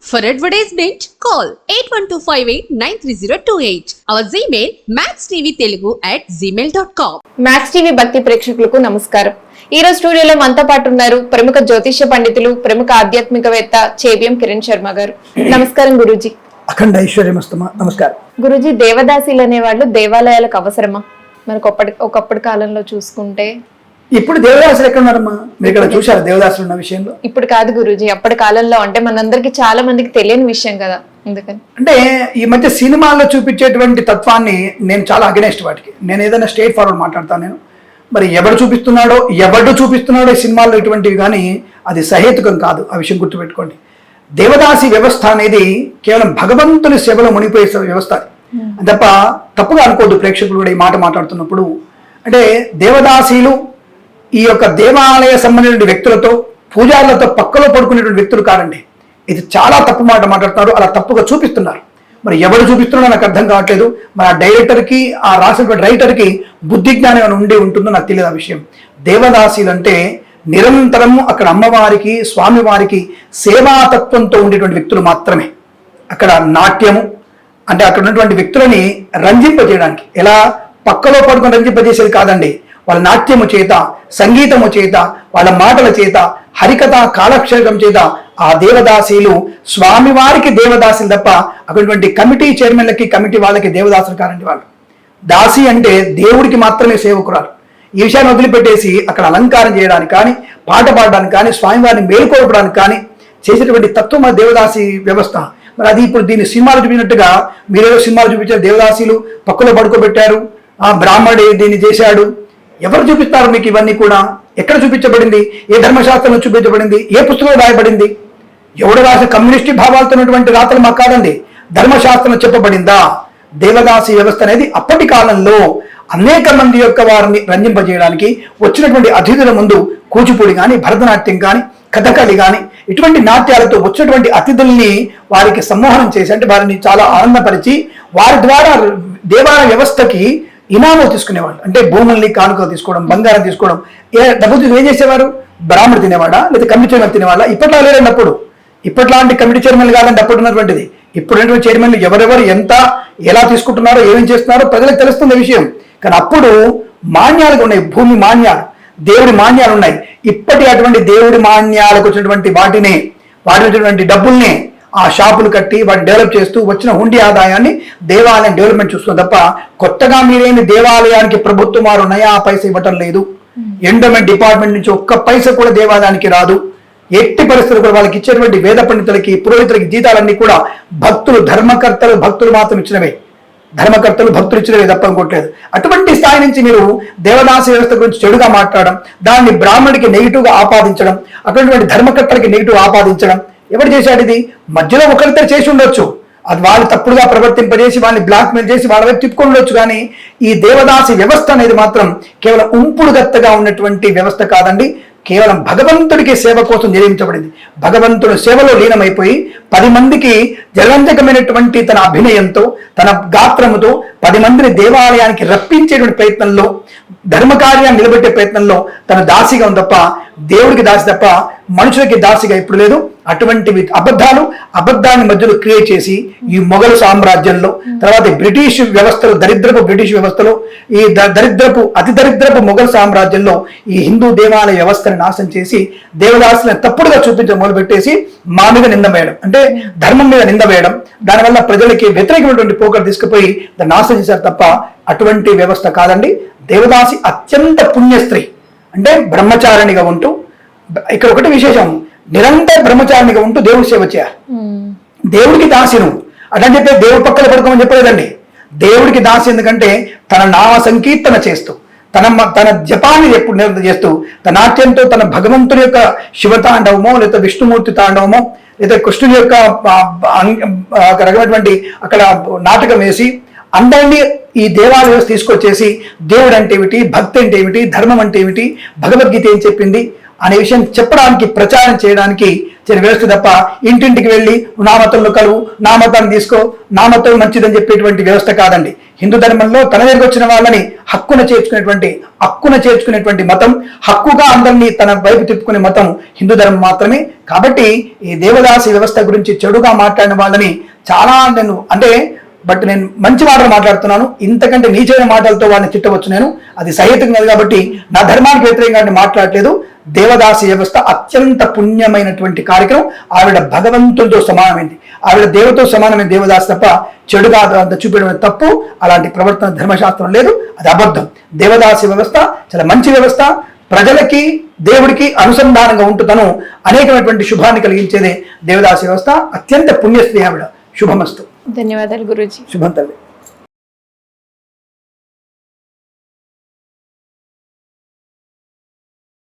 For advertisement, call 8125893028. Our Gmail maxtvtelugu@gmail.com. Max TV భక్తి ప్రేక్షకులకు నమస్కారం. ఈ రోజు స్టూడియోలో మనతో పాటు ఉన్నారు ప్రముఖ జ్యోతిష్య పండితులు, ప్రముఖ ఆధ్యాత్మికవేత్త చేబిఎం కిరణ్ శర్మ గారు. నమస్కారం గురూజీ. అఖండ ఐశ్వర్యమస్తమా. నమస్కారం గురూజీ, దేవదాసీలు అనేవాళ్ళు దేవాలయాలకు అవసరమా? మనకు ఒకప్పటి కాలంలో చూసుకుంటే ఇప్పుడు దేవదాసులు ఎక్కడ ఉన్నారమ్మా? మీరు ఇక్కడ చూశారు దేవదాసులు ఉన్న విషయంలో? ఇప్పుడు కాదు గురూజీ, అప్పటి కాలంలో అంటే మనందరికి చాలా మందికి తెలియని విషయం కదా, అందుకని. అంటే ఈ మధ్య సినిమాల్లో చూపించేటువంటి తత్వాన్ని నేను చాలా అగెనెస్ట్ వాటికి. నేను ఏదైనా స్ట్రైట్ ఫార్వర్డ్ మాట్లాడతాను. నేను మరి ఎవడు చూపిస్తున్నాడో ఈ సినిమాల్లో ఇటువంటివి, కానీ అది సహేతుకం కాదు. ఆ విషయం గుర్తుపెట్టుకోండి. దేవదాసి వ్యవస్థ అనేది కేవలం భగవంతుని సేవలో మునిగిపోయే వ్యవస్థ. అది తప్ప తప్పుగా అనుకోవద్దు ప్రేక్షకులు కూడా ఈ మాట మాట్లాడుతున్నప్పుడు. అంటే దేవదాసీలు ఈ యొక్క దేవాలయ సంబంధించిన వ్యక్తులతో, పూజారులతో పక్కలో పడుకునేటువంటి వ్యక్తులు కాదండి. ఇది చాలా తప్పు మాట మాట్లాడుతున్నారు, అలా తప్పుగా చూపిస్తున్నారు. మరి ఎవరు చూపిస్తున్నారో నాకు అర్థం కావట్లేదు. మరి ఆ డైరెక్టర్కి, ఆ రాసినటువంటి రైటర్కి బుద్ధి జ్ఞానం ఏమైనా ఉండే ఉంటుందో నాకు తెలియదు ఆ విషయం. దేవదాసీలు అంటే నిరంతరం అక్కడ అమ్మవారికి, స్వామివారికి సేవాతత్వంతో ఉండేటువంటి వ్యక్తులు మాత్రమే. అక్కడ నాట్యము అంటే అక్కడ ఉన్నటువంటి వ్యక్తులని రంజింపజేయడానికి, ఎలా పక్కలో పడుకుని రంజింపజేసేది కాదండి. వాళ్ళ నాట్యము చేత, సంగీతము చేత, వాళ్ళ మాటల చేత, హరికథ కాలక్షేపం చేత ఆ దేవదాసీలు స్వామివారికి దేవదాసులు తప్ప అటువంటి కమిటీ చైర్మన్లకి, కమిటీ వాళ్ళకి దేవదాసులు కారండి. వాళ్ళు దాసి అంటే దేవుడికి మాత్రమే సేవకురాలు. ఈ విషయాన్ని వదిలిపెట్టేసి అక్కడ అలంకారం చేయడానికి కానీ, పాట పాడడానికి కానీ, స్వామివారిని మేలుకోవడానికి కానీ చేసేటువంటి తత్వం ఆ దేవదాసి వ్యవస్థ. మరి అది ఇప్పుడు దీన్ని సినిమాలు చూపినట్టుగా మీరేదో సినిమాలు చూపించారు, దేవదాసీలు పక్కలో పడుకోబెట్టారు, ఆ బ్రాహ్మణుడు దీన్ని చేశాడు. ఎవరు చూపిస్తారు మీకు ఇవన్నీ కూడా? ఎక్కడ చూపించబడింది? ఏ ధర్మశాస్త్రంలో చూపించబడింది? ఏ పుస్తకంలో రాయబడింది? ఎవడు రాసిన కమ్యూనిస్టు భావాలతో ఉన్నటువంటి రాతలు మాకు కాదండి. ధర్మశాస్త్రంలో చెప్పబడిందా? దేవదాసి వ్యవస్థ అనేది అప్పటి కాలంలో అనేక మంది యొక్క వారిని రంజింపజేయడానికి వచ్చినటువంటి అతిథుల ముందు కూచిపూడి కానీ, భరతనాట్యం కానీ, కథకళి కానీ ఇటువంటి నాట్యాలతో వచ్చినటువంటి అతిథుల్ని వారికి సమ్మోహనం చేసి, అంటే వారిని చాలా ఆనందపరిచి వారి ద్వారా దేవాలయ వ్యవస్థకి ఇనామో తీసుకునేవాళ్ళు. అంటే భూముల్ని కానుకలు తీసుకోవడం, బంగారం తీసుకోవడం. డబ్బులు ఏం చేసేవారు? బ్రాహ్మణుడు తినేవాడా, లేదా కమిటీ చైర్మన్ తినేవాళ్ళ? ఇప్పట్లో లేదండి. అప్పుడు ఇప్పట్లాంటి కమిటీ చైర్మన్లు కాదండి అప్పుడు ఉన్నటువంటిది. ఇప్పుడున్నటువంటి చైర్మన్లు ఎవరెవరు ఎంత ఎలా తీసుకుంటున్నారో, ఏమేం చేస్తున్నారో ప్రజలకు తెలుస్తున్న విషయం. కానీ అప్పుడు మాన్యాలుగా ఉన్నాయి, భూమి మాన్యాలు, దేవుడి మాన్యాలు ఉన్నాయి. ఇప్పటి అటువంటి దేవుడి మాన్యాలకు వచ్చినటువంటి వాటినటువంటి డబ్బుల్ని ఆ షాపులు కట్టి వాటిని డెవలప్ చేస్తూ వచ్చిన హుండీ ఆదాయాన్ని దేవాలయం డెవలప్మెంట్ చూస్తుంది తప్ప కొత్తగా మీరేమి దేవాలయానికి ప్రభుత్వం వారు నయా పైస ఇవ్వటం లేదు. ఎండోమెంట్ డిపార్ట్మెంట్ నుంచి ఒక్క పైస కూడా దేవాలయానికి రాదు. ఎట్టి పరిస్థితులు కూడా వాళ్ళకి ఇచ్చేటువంటి వేద పండితులకి, పురోహితులకి జీతాలన్నీ కూడా భక్తులు, ధర్మకర్తలు, భక్తులు మాత్రం ఇచ్చినవే. ధర్మకర్తలు, భక్తులు ఇచ్చినవే తప్ప అనుకోవట్లేదు. అటువంటి స్థాయి నుంచి మీరు దేవదాసి వ్యవస్థ గురించి చెడుగా మాట్లాడడం, దాన్ని బ్రాహ్మణుడికి నెగిటివ్గా ఆపాదించడం, అటువంటి ధర్మకర్తలకి నెగిటివ్ ఆపాదించడం ఎవరు చేశాడు? ఇది మధ్యలో ఒకరిద్దరు చేసి ఉండొచ్చు, అది వాళ్ళు తప్పుడుగా ప్రవర్తింపజేసి వాళ్ళని బ్లాక్మెయిల్ చేసి వాళ్ళ వైపు తిప్పుకొని ఉండొచ్చు. కానీ ఈ దేవదాసి వ్యవస్థ అనేది మాత్రం కేవలం ఉంపుడు గత్తగా ఉన్నటువంటి వ్యవస్థ కాదండి. కేవలం భగవంతుడికి సేవ కోసం నిర్మించబడింది. భగవంతుడి సేవలో లీనమైపోయి 10 మందికి జగంజకమైనటువంటి తన అభినయంతో, తన గాత్రముతో 10 మందిని దేవాలయానికి రప్పించేటువంటి ప్రయత్నంలో, ధర్మకార్యాన్ని నిలబెట్టే ప్రయత్నంలో తన దాసిగా ఉంది తప్ప దేవుడికి దాసి తప్ప మనుషులకి దాసిగా ఇప్పుడు లేదు. అటువంటివి అబద్ధాన్ని మధ్యలో క్రియేట్ చేసి ఈ మొఘలు సామ్రాజ్యంలో, తర్వాత బ్రిటిష్ వ్యవస్థలో, దరిద్రపు బ్రిటిష్ వ్యవస్థలో, ఈ అతి దరిద్రపు మొఘల్ సామ్రాజ్యంలో ఈ హిందూ దేవాలయ వ్యవస్థను నాశనం చేసి దేవదాసులను తప్పుడుగా చూపించడం మొదలుపెట్టేసి మా మీద నింద వేయడం, అంటే ధర్మం మీద నింద వేయడం, దానివల్ల ప్రజలకి వ్యతిరేకమైనటువంటి పోకలు తీసుకుపోయి దాన్ని నాశనం చేశారు తప్ప అటువంటి వ్యవస్థ కాదండి. దేవదాసి అత్యంత పుణ్యస్త్రీ, అంటే బ్రహ్మచారిణిగా ఉంటూ, ఇక్కడ ఒకటి విశేషం, నిరంతర బ్రహ్మచారిణిగా ఉంటూ దేవుడి సేవ చేయాలి. దేవుడికి దాసి నువ్వు అట్లని చెప్పి దేవుడి పక్కన పడుకోమని చెప్పలేదండి. దేవుడికి దాసి ఎందుకంటే తన నామ సంకీర్తన చేస్తూ, తన జపాన్ని ఎప్పుడు నిరంతరం చేస్తూ, తన నాట్యంతో తన భగవంతుని యొక్క శివతాండవమో, లేదా విష్ణుమూర్తి తాండవమో, లేదా కృష్ణుని యొక్క రకమైనటువంటి అక్కడ నాటకం వేసి అందరినీ ఈ దేవాలయ వ్యవస్థ తీసుకొచ్చేసి దేవుడు అంటే ఏమిటి, భక్తి అంటే ఏమిటి, ధర్మం అంటే ఏమిటి, భగవద్గీత ఏం చెప్పింది అనే విషయం చెప్పడానికి, ప్రచారం చేయడానికి వ్యవస్థ తప్ప ఇంటింటికి వెళ్ళి నా మతంలో కలువు, నా మతాన్ని తీసుకో, నా మతం మంచిదని చెప్పేటువంటి వ్యవస్థ కాదండి. హిందూ ధర్మంలో తన దగ్గరికి వచ్చిన వాళ్ళని హక్కున చేర్చుకునేటువంటి మతం, హక్కుగా అందరినీ తన వైపు తిప్పుకునే మతం హిందూ ధర్మం మాత్రమే. కాబట్టి ఈ దేవదాసి వ్యవస్థ గురించి చెడుగా మాట్లాడిన వాళ్ళని చాలా నేను మంచి మాటలు మాట్లాడుతున్నాను. ఇంతకంటే నీచైన మాటలతో వాడిని తిట్టవచ్చు నేను, అది సహేతుకం కాదు. కాబట్టి నా ధర్మానికి వ్యతిరేకంగా మాట్లాడలేదు. దేవదాసి వ్యవస్థ అత్యంత పుణ్యమైనటువంటి కార్యక్రమం. ఆవిడ భగవంతుడితో సమానమైంది, ఆవిడ దేవుతో సమానమైన దేవదాసి తప్ప చెడుగా అంత చూపించడం తప్పు. అలాంటి ప్రవర్తన ధర్మశాస్త్రం లేదు, అది అబద్ధం. దేవదాసి వ్యవస్థ చాలా మంచి వ్యవస్థ, ప్రజలకి దేవుడికి అనుసంధానంగా ఉంటుతను అనేకమైనటువంటి శుభాన్ని కలిగించేదే దేవదాసి వ్యవస్థ. అత్యంత పుణ్యశ్రీ ఆవిడ. శుభమస్తు. ధన్యవాదాలు గురూజీ. శుభం తల్లి.